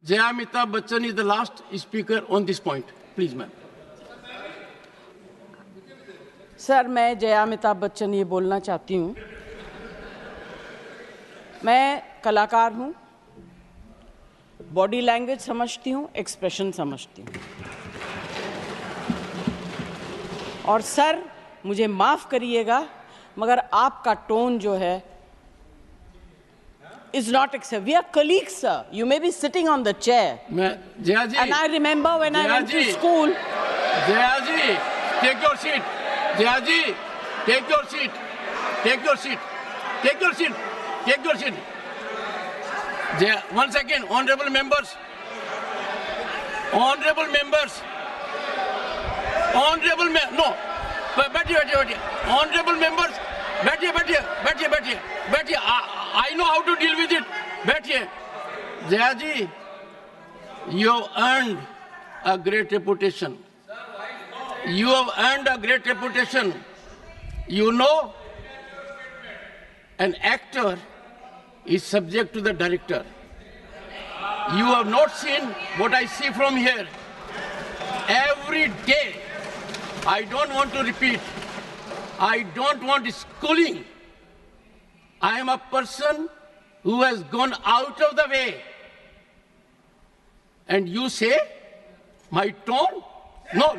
Jaya Amitabh Bachchan is the last speaker on this point. Please, ma'am. Sir, मैं जया अमिताभ बच्चन ये बोलना चाहती हूँ, मैं कलाकार हूँ, बॉडी लैंग्वेज समझती हूँ, एक्सप्रेशन समझती हूँ। और सर, मुझे माफ़ करिएगा, मगर आपका टोन जो है is not acceptable. We are colleagues, sir. You may be sitting on the chair. Jaya ji. And I remember when I went to school. Jaya ji, take your seat. Jaya ji, take your seat. Take your seat. Take your seat. Take your seat. Jaya, 1 second, honorable members. Honorable members. Honorable no. बैठिए. Honorable members. बैठिए. I know how to deal with it. बैठिए. Jaya ji, you have earned a great reputation. You have earned a great reputation. You know, an actor is subject to the director. You have not seen what I see from here. Every day, I don't want to repeat. I don't want schooling. I am a person who has gone out of the way. And you say, my tone? No,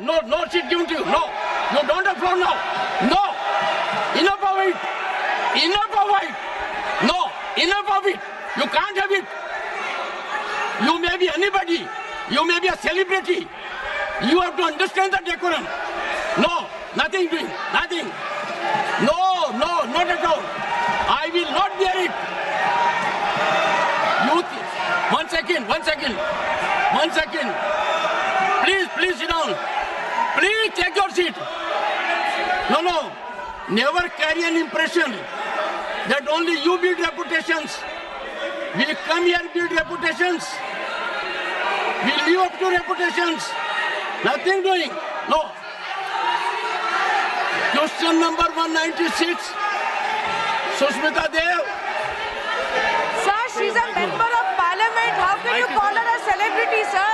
seat given to you. No, you don't have floor now. No, enough of it. No, enough of it. You can't have it. You may be anybody. You may be a celebrity. You have to understand the decorum. No, nothing doing, nothing. No, not at all. I will not bear it. One second. Please sit down. Please take your seat. No. Never carry an impression that only you build reputations. We come here build reputations. We live up to reputations. Nothing doing. No. Question number 196. Sushmita Dev. Sir, she's a member of parliament. How can you call her a celebrity, sir?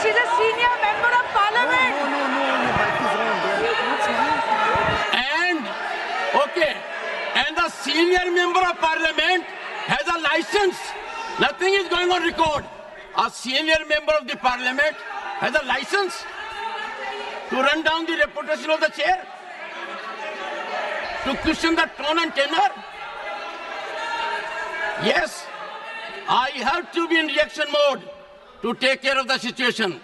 She's a senior member of parliament. And the senior member of parliament has a license. Nothing is going on record. A senior member of the parliament has a license to run down the reputation of the chair, to question the tone and tenor. Yes, I have to be in reaction mode to take care of the situation.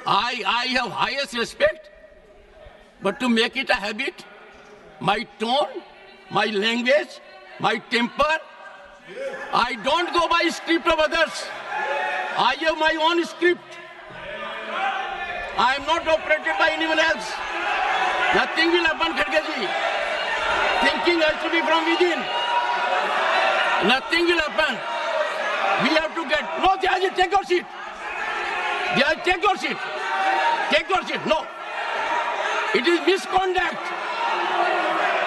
I have highest respect, but to make it a habit, my tone, my language, my temper, I don't go by script of others. I have my own script. I am not operated by anyone else. Nothing will happen, Khadge ji. Thinking has to be from within. Nothing will happen. We have to get... No, Jaya ji, take your seat. Jaya, take your seat. Take your seat. No. It is misconduct.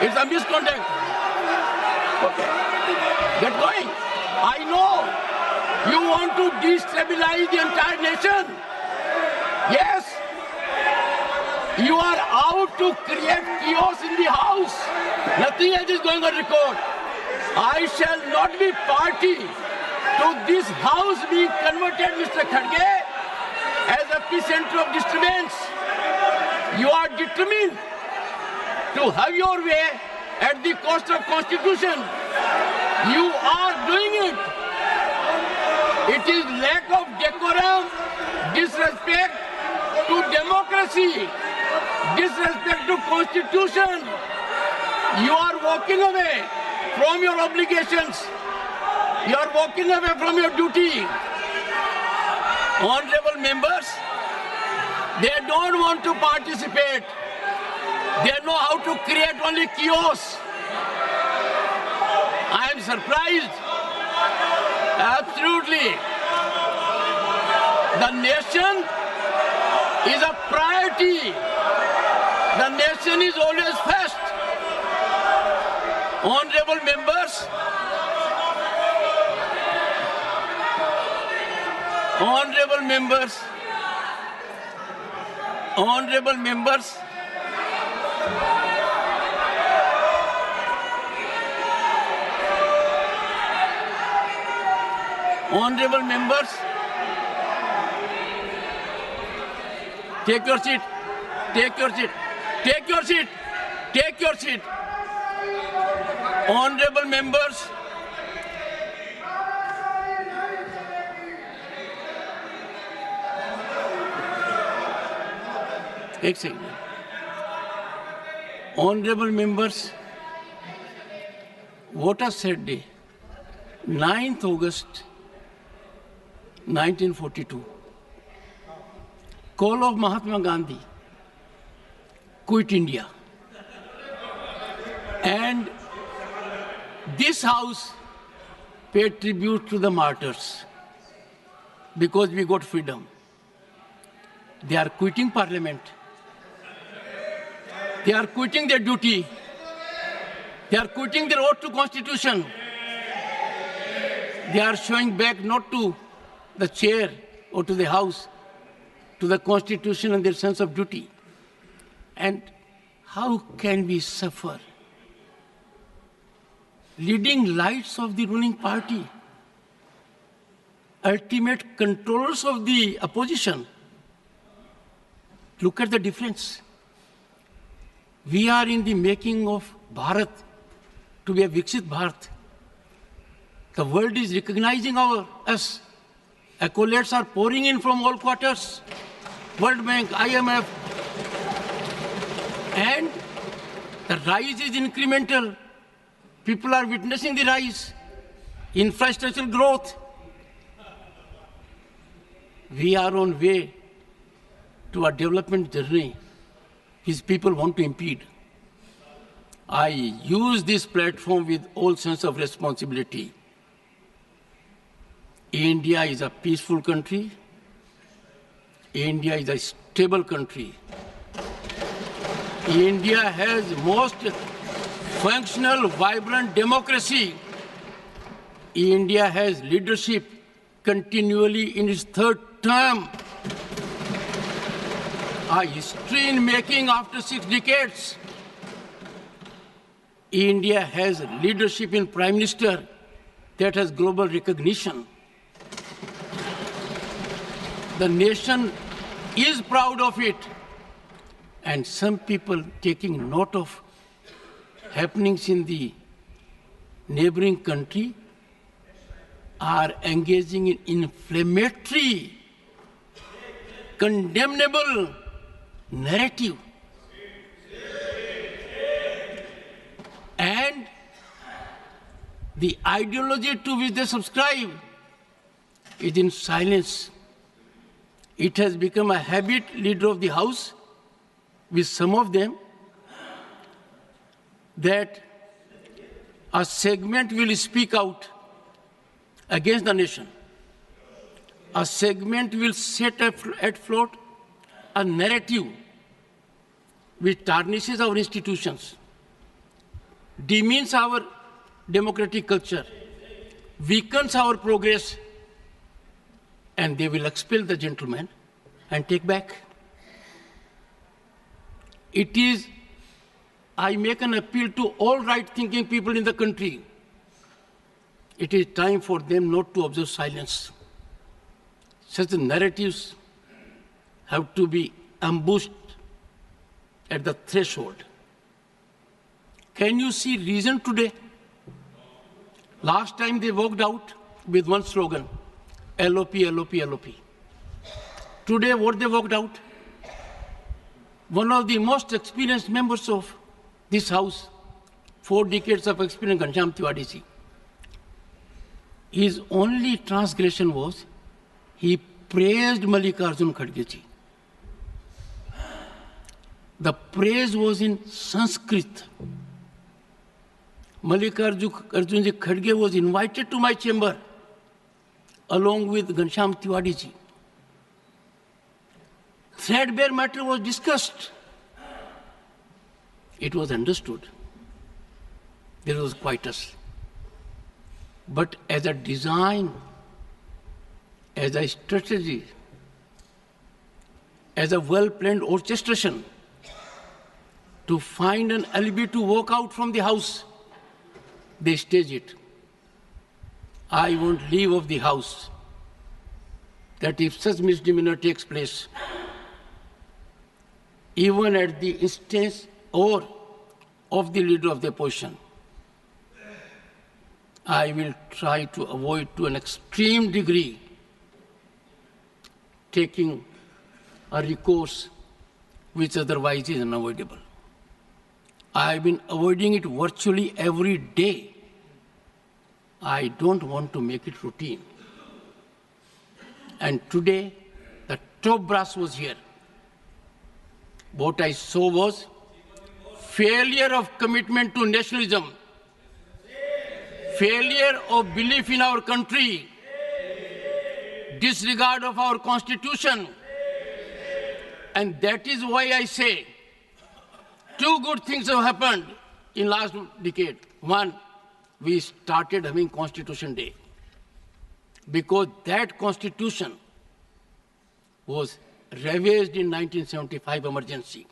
It's a misconduct. Okay. Get going. I know you want to destabilize the entire nation. Yes. You are out to create chaos in the house. Nothing else is going on record. I shall not be party to this house being converted, Mr. Khadge, as a epicenter of disturbance. You are determined to have your way at the cost of Constitution. You are doing it. It is lack of decorum, disrespect to democracy, disrespect to Constitution. You are walking away from your obligations. You are walking away from your duty. Honorable members, they don't want to participate. They know how to create only chaos. I am surprised. Absolutely. The nation is a priority. The nation is always first. Honorable members, Honorable members, honorable members, honorable members, take your seat, take your seat, take your seat, take your seat. Honorable members, एक second. Honorable members, what a sad day. 9th August 1942. Call of Mahatma Gandhi. Quit India. And this house paid tribute to the martyrs because we got freedom. They are quitting parliament. They are quitting their duty. They are quitting their oath to constitution. They are showing back not to the chair or to the house, to the constitution and their sense of duty. And how can we suffer? Leading lights of the ruling party, ultimate controllers of the opposition. Look at the difference. We are in the making of Bharat to be a Viksit Bharat. The world is recognizing us. Accolades are pouring in from all quarters. World Bank, IMF. And the rise is incremental. People are witnessing the rise. Infrastructural growth. We are on way to a development journey which people want to impede. I use this platform with all sense of responsibility. India is a peaceful country. India is a stable country. India has most functional, vibrant democracy. India has leadership continually in its third term. A history in making after 6 decades. India has leadership in Prime Minister that has global recognition. The nation is proud of it. And some people taking note of happenings in the neighboring country are engaging in inflammatory, condemnable narrative. And the ideology to which they subscribe is in silence. It has become a habit, leader of the house, with some of them, that a segment will speak out against the nation. A segment will set at float a narrative which tarnishes our institutions, demeans our democratic culture, weakens our progress, and they will expel the gentleman and take back. It is, I make an appeal to all right-thinking people in the country. It is time for them not to observe silence. Such narratives have to be ambushed at the threshold. Can you see reason today? Last time they walked out with one slogan, LOP, LOP, LOP. Today what they walked out? One of the most experienced members of this house, 4 decades of experience, Ghanshyam Tiwari ji. His only transgression was he praised Mallikarjun Kharge ji. The praise was in Sanskrit. Mallikarjun ji Kharge was invited to my chamber along with Ghanshyam Tiwari ji. Threadbare matter was discussed. It was understood. There was quietus. But as a design, as a strategy, as a well-planned orchestration to find an alibi to walk out from the house. They stage it. I won't leave of the house. That if such misdemeanor takes place, even at the instance or of the leader of the opposition, I will try to avoid to an extreme degree taking a recourse which otherwise is unavoidable. I have been avoiding it virtually every day. I don't want to make it routine. And today, the top brass was here. What I saw was failure of commitment to nationalism, failure of belief in our country, disregard of our constitution. And that is why I say two good things have happened in last decade. One, we started having Constitution Day because that constitution was ravaged in 1975 emergency.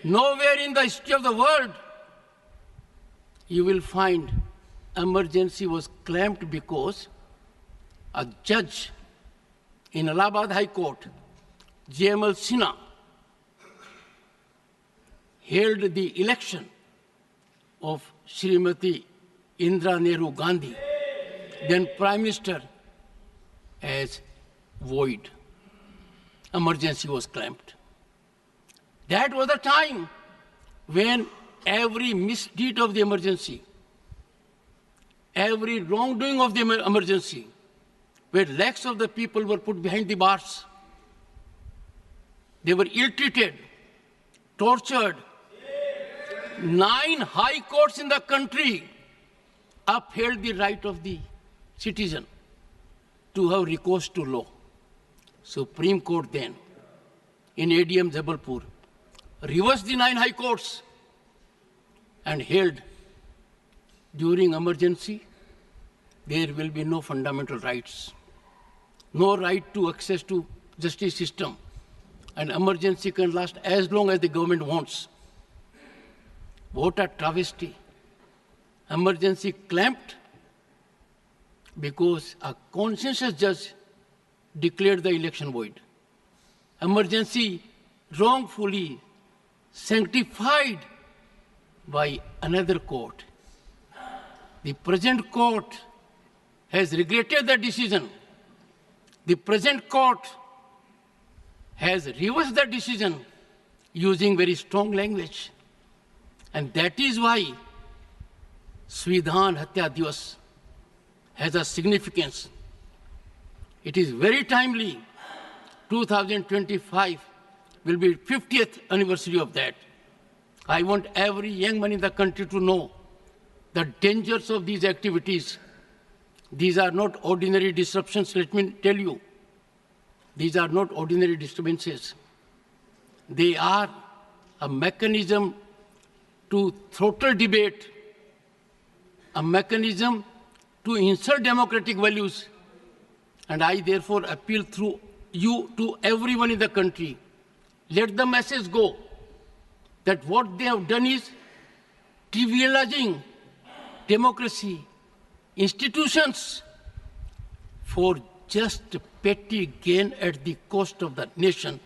Nowhere in the history of the world you will find emergency was claimed because a judge in Allahabad High Court, J.M.L. Sinha, held the election of Srimati Indira Nehru Gandhi, then Prime Minister, as void. Emergency was claimed. That was the time when every misdeed of the emergency, every wrongdoing of the emergency, where lakhs of the people were put behind the bars. They were ill-treated, tortured. 9 high courts in the country upheld the right of the citizen to have recourse to law. Supreme Court then, in ADM Jabalpur, reversed the 9 high courts and held during emergency, there will be no fundamental rights, no right to access to justice system, and emergency can last as long as the government wants. What a travesty. Emergency clamped because a conscientious judge declared the election void. Emergency wrongfully sanctified by another court. The present court has regretted the decision. The present court has reversed the decision using very strong language. And that is why Svidhan Hatya Divas has a significance. It is very timely. 2025 will be 50th anniversary of that. I want every young man in the country to know the dangers of these activities. These are not ordinary disruptions, let me tell you. These are not ordinary disturbances. They are a mechanism to throttle debate, a mechanism to insult democratic values. And I therefore appeal through you to everyone in the country. Let the message go that what they have done is trivializing democracy, institutions for just petty gain at the cost of the nation.